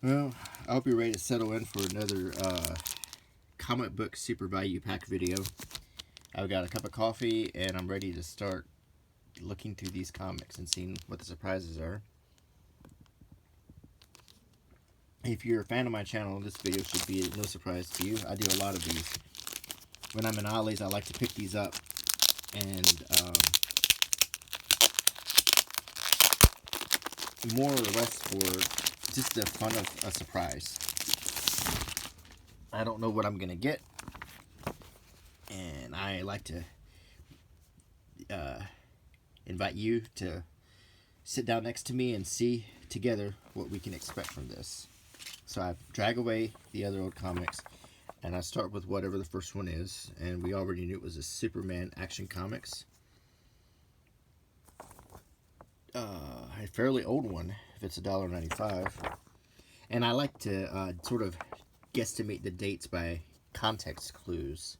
Well, I hope you're ready to settle in for another comic book super value pack video. I've got a cup of coffee and I'm ready to start looking through these comics and seeing what the surprises are. If you're a fan of my channel, this video should be no surprise to you. I do a lot of these. When I'm in Ollie's, I like to pick these up and more or less for just the fun of a surprise. I don't know what I'm gonna get, and I like to invite you to sit down next to me and see together what we can expect from this. So I drag away the other old comics, and I start with whatever the first one is, and we already knew it was a Superman Action Comics. A fairly old one, if it's $1.95. And I like to sort of guesstimate the dates by context clues.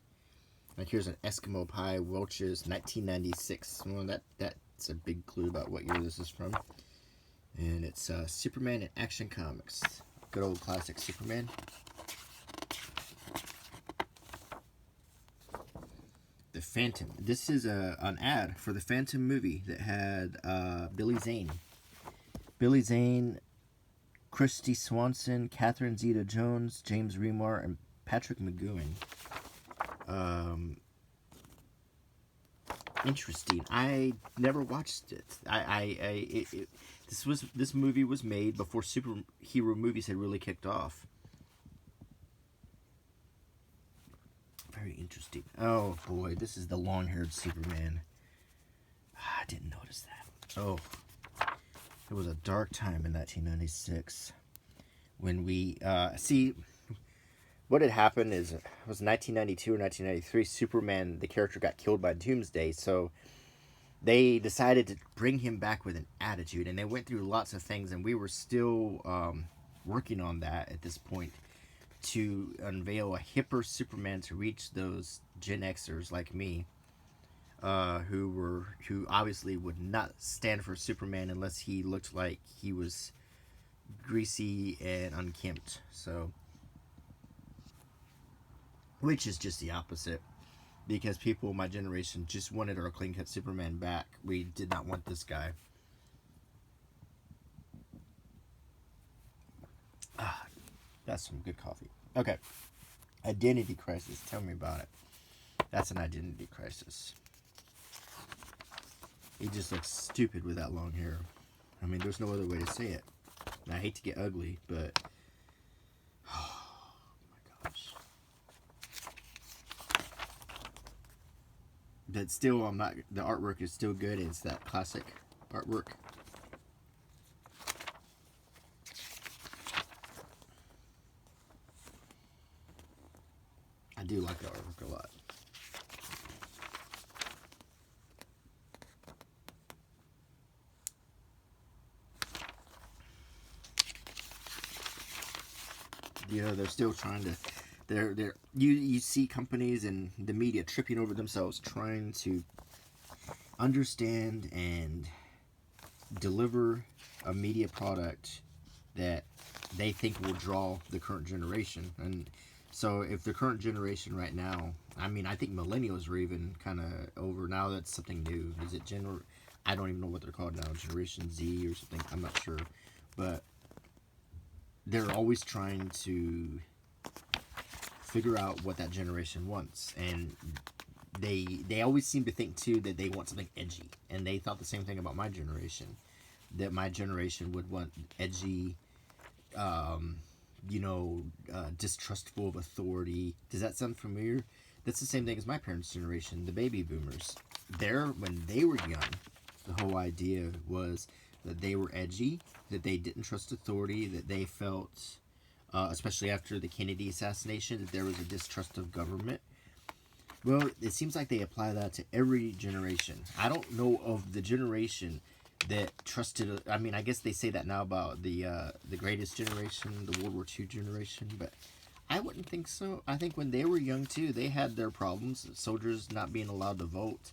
Like here's an Eskimo Pie Welch's 1996. Well, that's a big clue about what year this is from. And it's Superman in Action Comics. Good old classic Superman. The Phantom. This is an ad for the Phantom movie that had Billy Zane. Billy Zane, Christy Swanson, Catherine Zeta-Jones, James Remar, and Patrick McGowan. Interesting. I never watched it. This movie was made before superhero movies had really kicked off. Very interesting. Oh boy, this is the long-haired Superman. I didn't notice that. Oh, it was a dark time in 1996 when we see. What had happened is, it was 1992 or 1993, Superman, the character, got killed by Doomsday, so they decided to bring him back with an attitude, and they went through lots of things, and we were still working on that at this point to unveil a hipper Superman to reach those Gen Xers like me, who obviously would not stand for Superman unless he looked like he was greasy and unkempt, so... Which is just the opposite, because people in my generation just wanted our clean-cut Superman back. We did not want this guy. Ah, that's some good coffee. Okay, identity crisis. Tell me about it. That's an identity crisis. He just looks stupid with that long hair. I mean, there's no other way to say it. And I hate to get ugly, but... But still, the artwork is still good. It's that classic artwork. I do like the artwork a lot. You know, they're still trying to... You see companies and the media tripping over themselves trying to understand and deliver a media product that they think will draw the current generation. And so if the current generation right now, I mean, I think millennials are even kind of over now. That's something new. Is it I don't even know what they're called now, Generation Z or something. I'm not sure, but they're always trying to figure out what that generation wants, and they always seem to think too that they want something edgy, and they thought the same thing about my generation, that my generation would want edgy, distrustful of authority. Does that sound familiar? That's the same thing as my parents' generation, the baby boomers. When they were young, the whole idea was that they were edgy, that they didn't trust authority, that they felt, especially after the Kennedy assassination, that there was a distrust of government. Well, it seems like they apply that to every generation. I don't know of the generation that trusted... I mean, I guess they say that now about the greatest generation, the World War II generation, but I wouldn't think so. I think when they were young, too, they had their problems. Soldiers not being allowed to vote,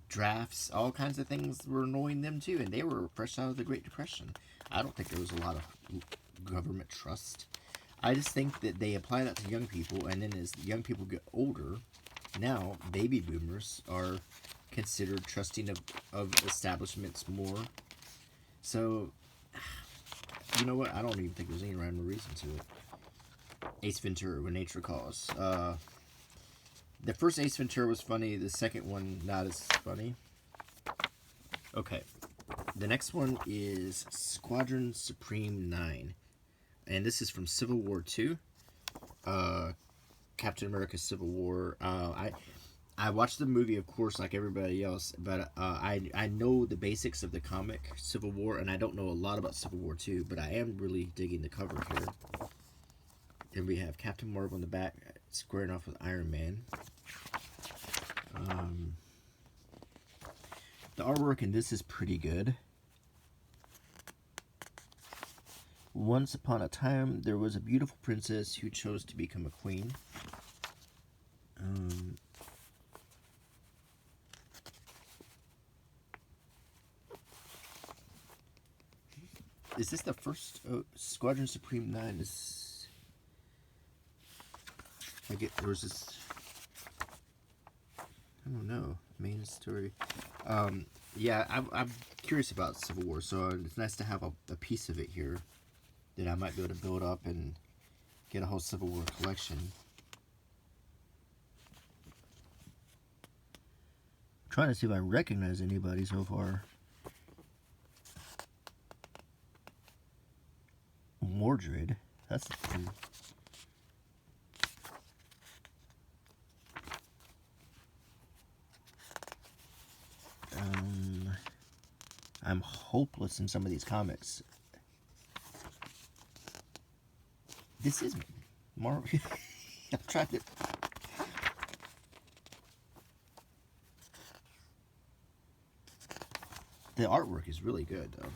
drafts, all kinds of things were annoying them, too, and they were fresh out of the Great Depression. I don't think there was a lot of government trust. I just think that they apply that to young people, and then as young people get older, now baby boomers are considered trusting of establishments more. So, you know what? I don't even think there's any rhyme or reason to it. Ace Ventura, When Nature Calls. The first Ace Ventura was funny. The second one, not as funny. Okay. The next one is Squadron Supreme 9. And this is from Civil War II. Captain America Civil War. I watched the movie, of course, like everybody else, but I know the basics of the comic Civil War, and I don't know a lot about Civil War II, but I am really digging the cover here. And we have Captain Marvel in the back, squaring off with Iron Man. The artwork in this is pretty good. Once upon a time, there was a beautiful princess who chose to become a queen. Is this the first Squadron Supreme 9? Is I get there was this. I don't know, main story. Yeah, I'm curious about Civil War, so it's nice to have a piece of it here that I might be able to build up and get a whole Civil War collection. I'm trying to see if I recognize anybody so far. Mordred, that's cool. I'm hopeless in some of these comics. This is Marvel. I'm trying to. The artwork is really good, though.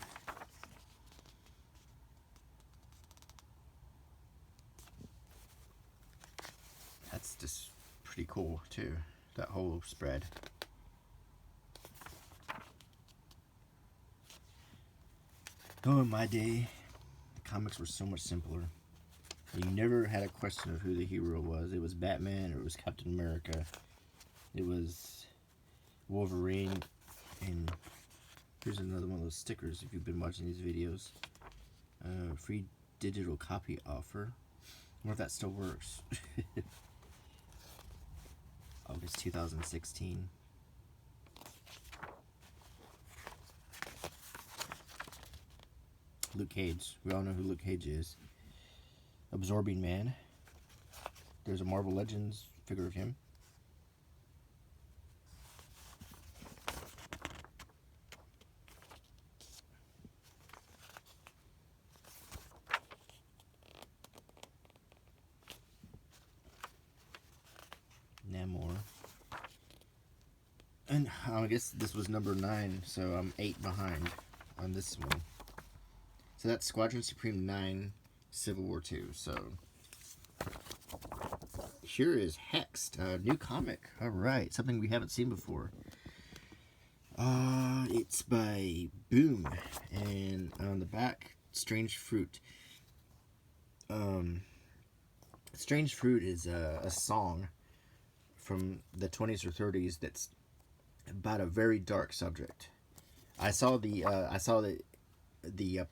That's just pretty cool, too. That whole spread. Oh, in my day, the comics were so much simpler. You never had a question of who the hero was. It was Batman, or it was Captain America. It was Wolverine, and here's another one of those stickers if you've been watching these videos. Free digital copy offer. I wonder if that still works. August 2016. Luke Cage. We all know who Luke Cage is. Absorbing Man. There's a Marvel Legends figure of him. Namor. And I guess this was number 9, so I'm 8 behind on this one. So that's Squadron Supreme 9, Civil War II. So here is Hexed, a new comic. All right, something we haven't seen before. It's by Boom, and on the back, Strange Fruit. Strange Fruit is a song from the 20s or 30s that's about a very dark subject. I saw the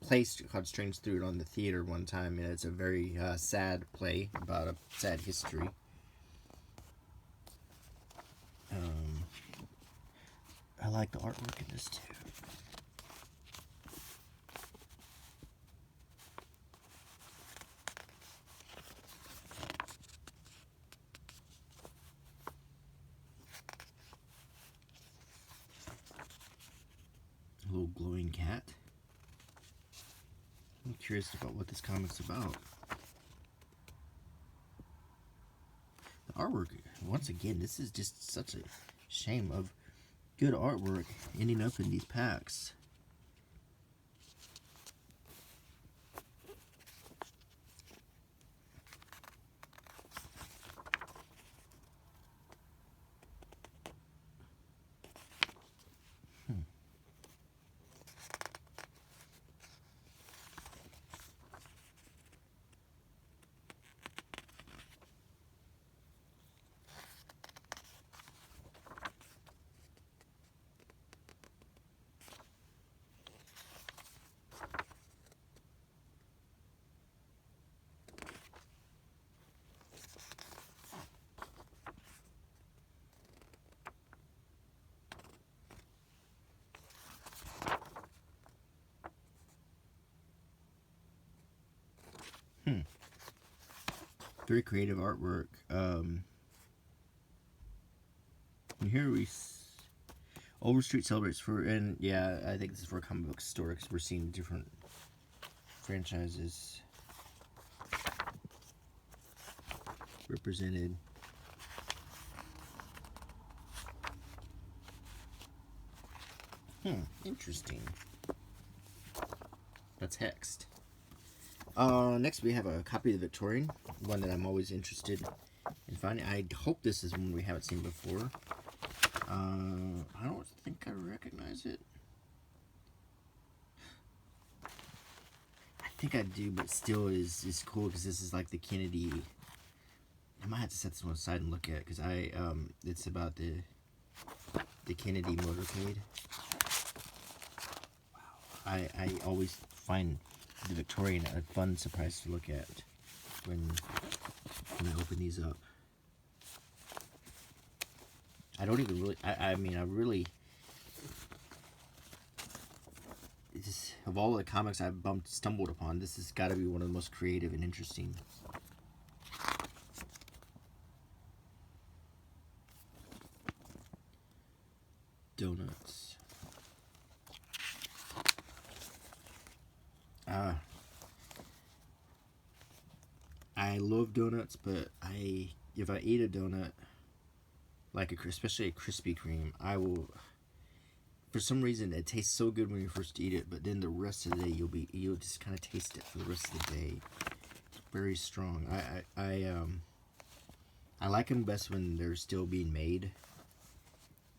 place called Strange Fruit on the theater one time, and it's a very sad play about a sad history. I like the artwork in this too. A little glowing cat. I'm curious about what this comic's about. The artwork, once again, this is just such a shame of good artwork ending up in these packs. Very creative artwork. And here Overstreet celebrates for, and yeah, I think this is for a comic book store because we're seeing different franchises represented. Interesting. That's Hexed. Next we have a copy of the Victorian, one that I'm always interested in finding. I hope this is one we haven't seen before. I don't think I recognize it. I think I do, but still is cool because this is like the Kennedy. I might have to set this one aside and look at it because it's about the Kennedy motorcade. I always find the Victorian a fun surprise to look at when I open these up. I don't even really, I mean, I really, of all the comics I've stumbled upon, this has got to be one of the most creative and interesting. Donuts. I love donuts, but if I eat a donut, like especially a Krispy Kreme, I will. For some reason, it tastes so good when you first eat it, but then the rest of the day you'll just kind of taste it for the rest of the day. It's very strong. I like them best when they're still being made.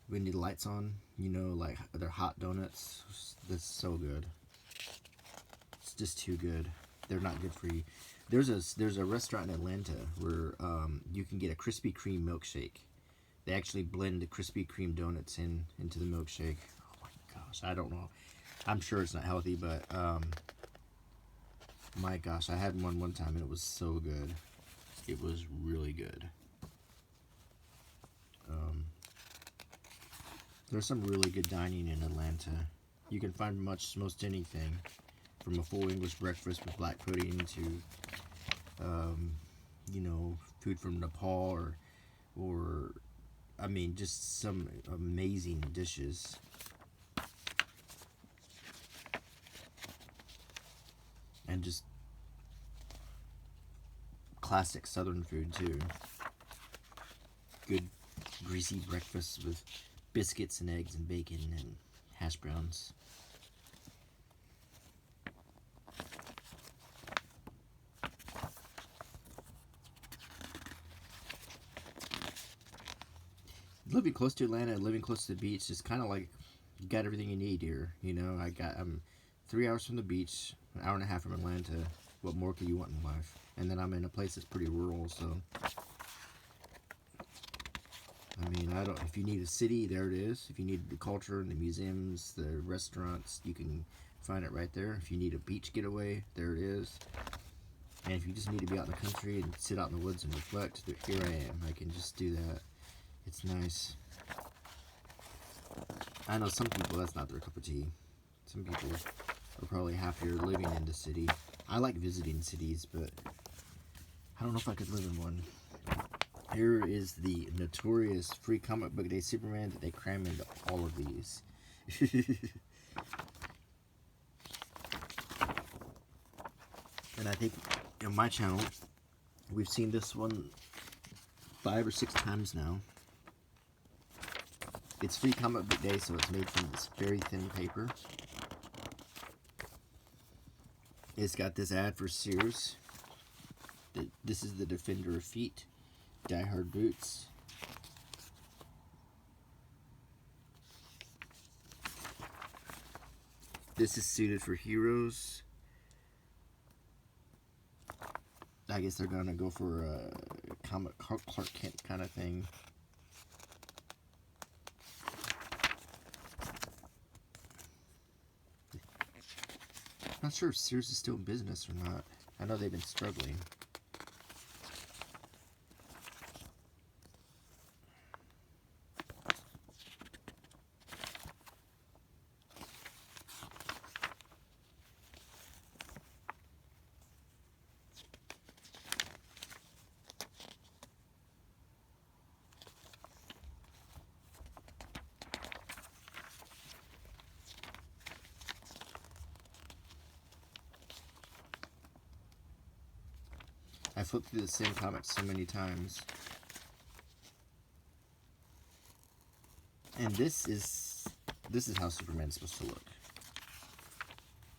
When the lights on, you know, like they're hot donuts. That's so good. It's just too good. They're not good for you. There's a restaurant in Atlanta where you can get a Krispy Kreme milkshake. They actually blend the Krispy Kreme donuts into the milkshake. Oh my gosh, I don't know. I'm sure it's not healthy, but my gosh, I had one time and it was so good. It was really good. There's some really good dining in Atlanta. You can find most anything, from a full English breakfast with black pudding to, you know, food from Nepal or I mean, just some amazing dishes. And just classic Southern food too. Good greasy breakfast with biscuits and eggs and bacon and hash browns. Living close to Atlanta and living close to the beach is kind of like you got everything you need here. You know, I'm 3 hours from the beach, an hour and a half from Atlanta. What more could you want in life? And then I'm in a place that's pretty rural, so I mean, if you need a city, there it is. If you need the culture and the museums, the restaurants, you can find it right there. If you need a beach getaway, there it is. And if you just need to be out in the country and sit out in the woods and reflect, here I am. I can just do that. It's nice. I know some people, that's not their cup of tea. Some people are probably happier living in the city. I like visiting cities, but I don't know if I could live in one. Here is the notorious Free Comic Book Day Superman that they cram into all of these. And I think in my channel, we've seen this one 5 or 6 times now. It's Free Comic Book Day, so it's made from this very thin paper. It's got this ad for Sears. This is the Defender of Feet. Die Hard boots. This is suited for heroes. I guess they're gonna go for a comic Clark Kent kind of thing. Not sure if Sears is still in business or not. I know they've been struggling. I flipped through the same comic so many times. And this is how Superman's supposed to look.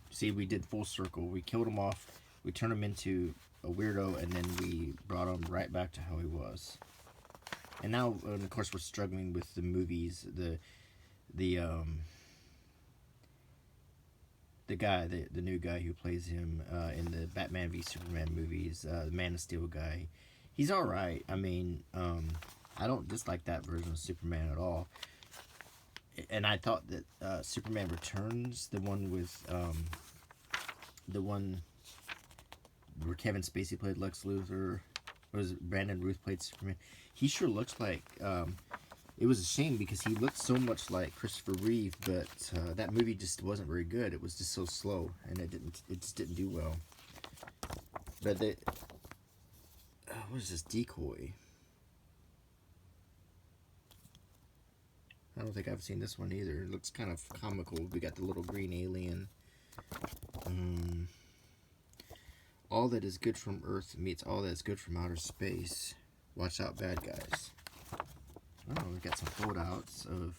See, we did full circle. We killed him off. We turned him into a weirdo, and then we brought him right back to how he was. And now, of course, we're struggling with the movies. The new guy who plays him in the Batman v Superman movies, the Man of Steel guy. He's all right. I mean, I don't dislike that version of Superman at all. And I thought that Superman Returns, the one where Kevin Spacey played Lex Luthor, or was it Brandon Ruth played Superman? He sure looks like. It was a shame because he looked so much like Christopher Reeve, but that movie just wasn't very good. It was just so slow, and it just didn't do well. But what is this decoy? I don't think I've seen this one either. It looks kind of comical. We got the little green alien. All that is good from Earth meets all that is good from outer space. Watch out, bad guys. Oh, we got some foldouts of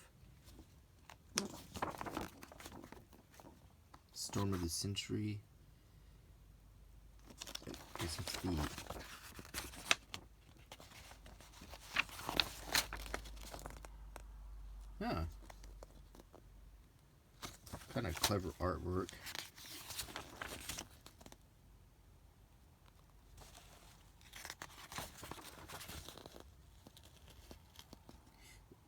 Storm of the Century. I guess it's the kind of clever artwork.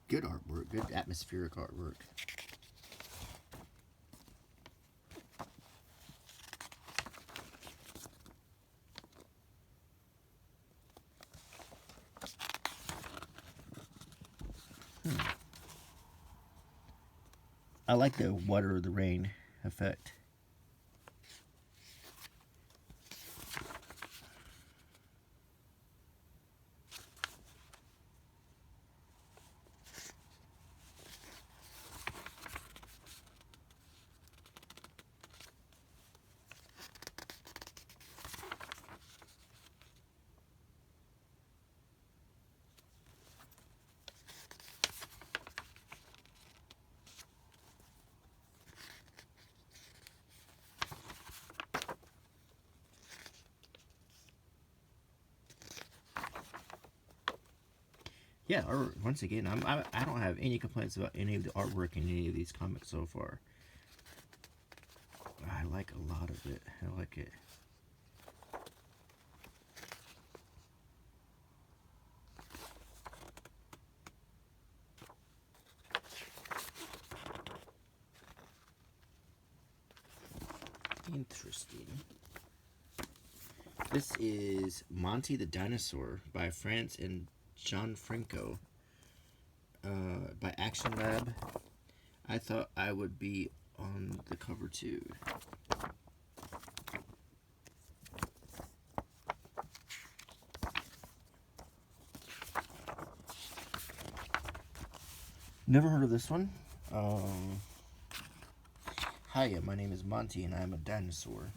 Good artwork, good atmospheric artwork. I like the water or the rain effect. Yeah, or once again, I don't have any complaints about any of the artwork in any of these comics so far. I like a lot of it. I like it. Interesting. This is Monty the Dinosaur by France and Gianfranco, by Action Lab. I thought I would be on the cover too. Never heard of this one. Hiya, my name is Monty and I'm a dinosaur.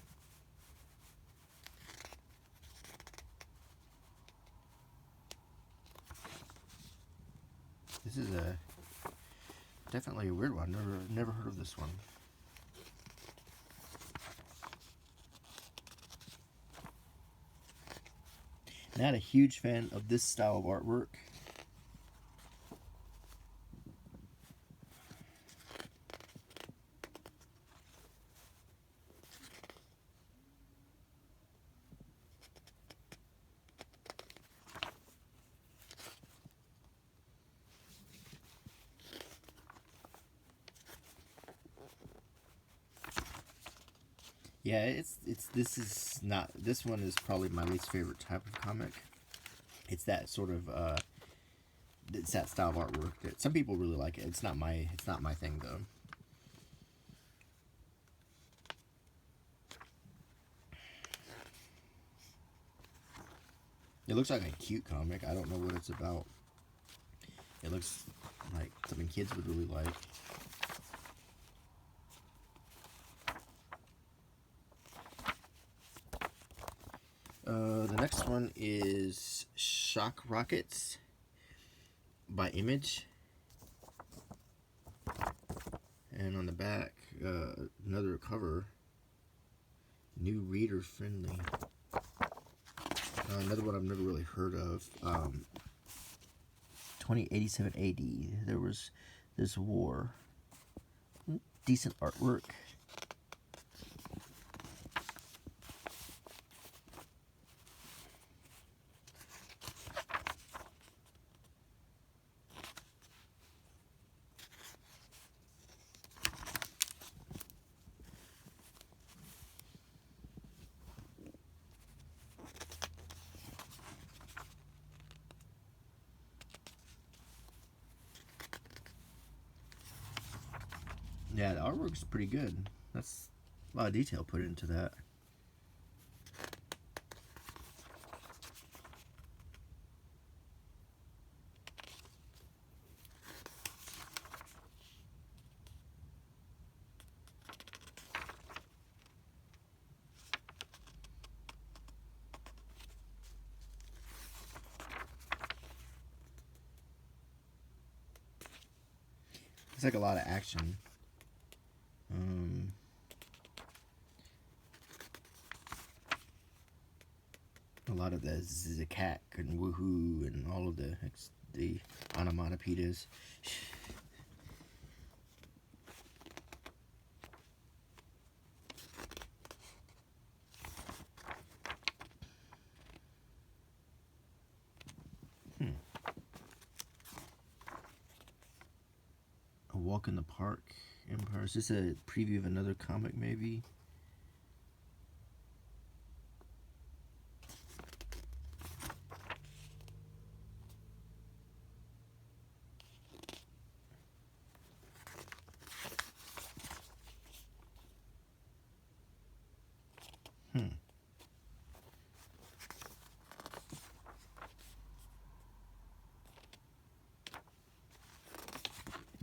This is definitely a weird one. Never heard of this one. Not a huge fan of this style of artwork. Yeah, this one is probably my least favorite type of comic. It's that sort of it's that style of artwork that some people really like it. It's not my thing though. It looks like a cute comic. I don't know what it's about. It looks like something kids would really like. The next one is Shock Rockets by Image. And on the back, another cover. New reader friendly. Another one I've never really heard of. 2087 AD. There was this war. Decent artwork. Yeah, the artwork's pretty good. That's a lot of detail put into that. It's like a lot of action. A lot of the zikak and woohoo and all of the onomatopoeias. A Walk in the Park Empire. Is this a preview of another comic, maybe?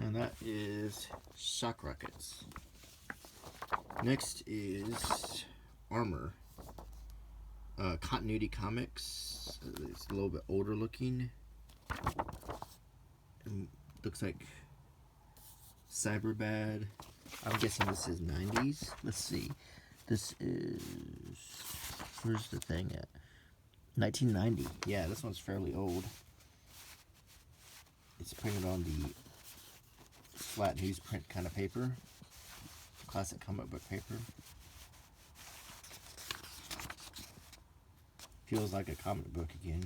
And that is Shock Rockets. Next is Armor. Continuity Comics. It's a little bit older looking. And looks like Cyberbad. I'm guessing this is 90s. Let's see. This is... Where's the thing at? 1990. Yeah, this one's fairly old. It's printed on the flat newsprint kind of paper. Classic comic book paper. Feels like a comic book again.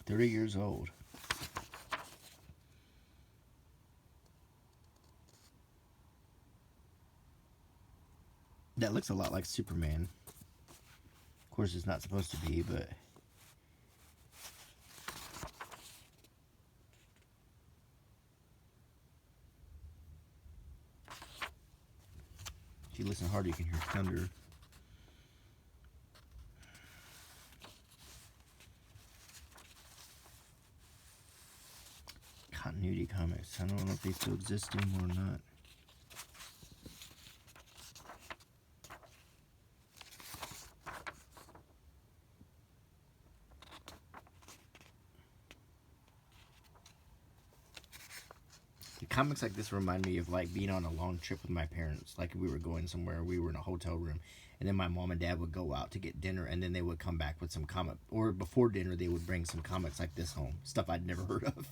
$30 years old. That looks a lot like Superman. Of course, it's not supposed to be, but... If you listen hard, you can hear thunder. Continuity Comics. I don't know if they still exist anymore or not. The comics like this remind me of like being on a long trip with my parents. Like we were going somewhere, we were in a hotel room, and then my mom and dad would go out to get dinner, and then they would come back with some comic, or before dinner they would bring some comics like this home, stuff I'd never heard of,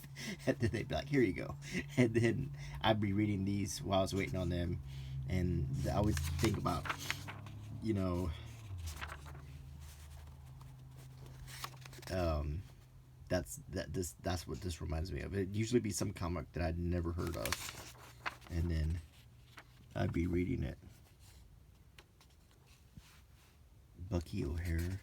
and then they'd be like, "Here you go," and then I'd be reading these while I was waiting on them, and I always think about, you know, that's what this reminds me of. It'd usually be some comic that I'd never heard of, and then I'd be reading it. Bucky O'Hare.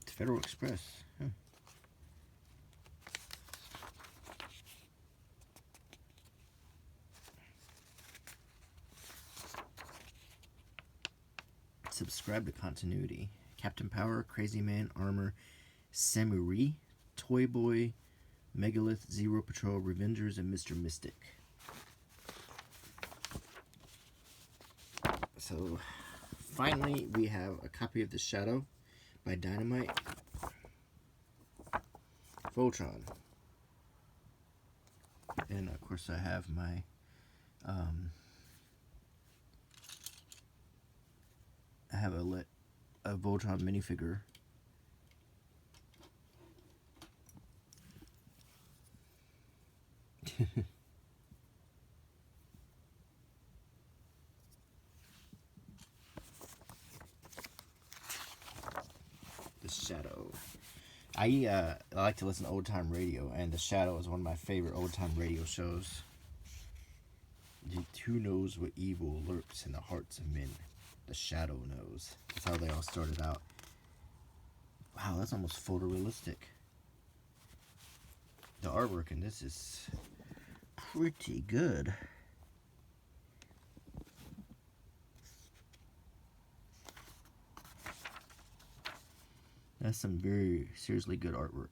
It's Federal Express. Huh. Subscribe to continuity. Captain Power, Crazy Man, Armor, Samuri, Toy Boy, Megalith, Zero Patrol, Revengers, and Mr. Mystic. So, finally, we have a copy of The Shadow by Dynamite. Voltron. And, of course, I have my I have a Voltron minifigure. The Shadow. I like to listen to old time radio, and The Shadow is one of my favorite old time radio shows. Who knows what evil lurks in the hearts of men? The Shadow knows. That's how they all started out. Wow, that's almost photorealistic. The artwork in this is pretty good. That's some very seriously good artwork.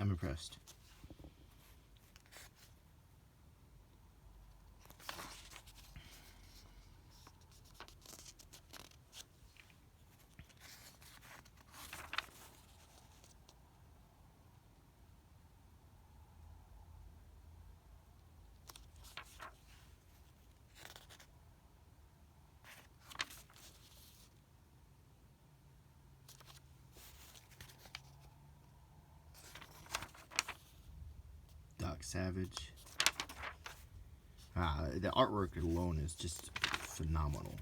I'm impressed. Savage. The artwork alone is just phenomenal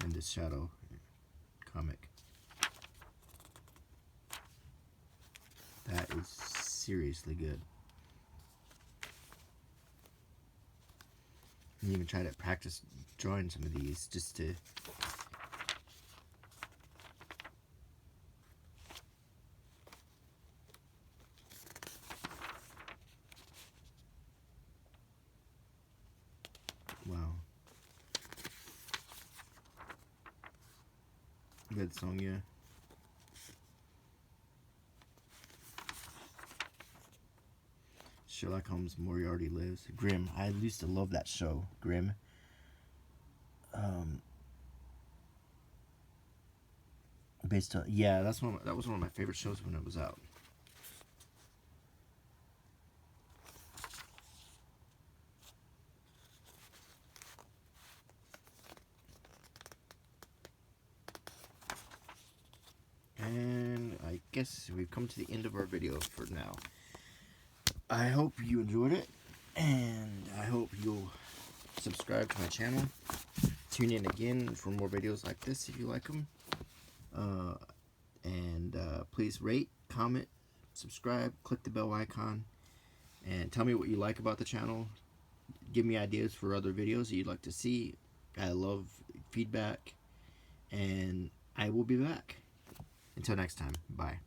in this Shadow comic. That is seriously good. You even try to practice drawing some of these just to good song, yeah. Sherlock Holmes Moriarty Lives. Grimm. I used to love that show, Grimm. Based on, yeah, that was one of my favorite shows when it was out. And I guess we've come to the end of our video for now. I hope you enjoyed it, and I hope you'll subscribe to my channel. Tune in again for more videos like this if you like them. Please rate, comment, subscribe, click the bell icon, and tell me what you like about the channel. Give me ideas for other videos that you'd like to see. I love feedback, and I will be back. Until next time, bye.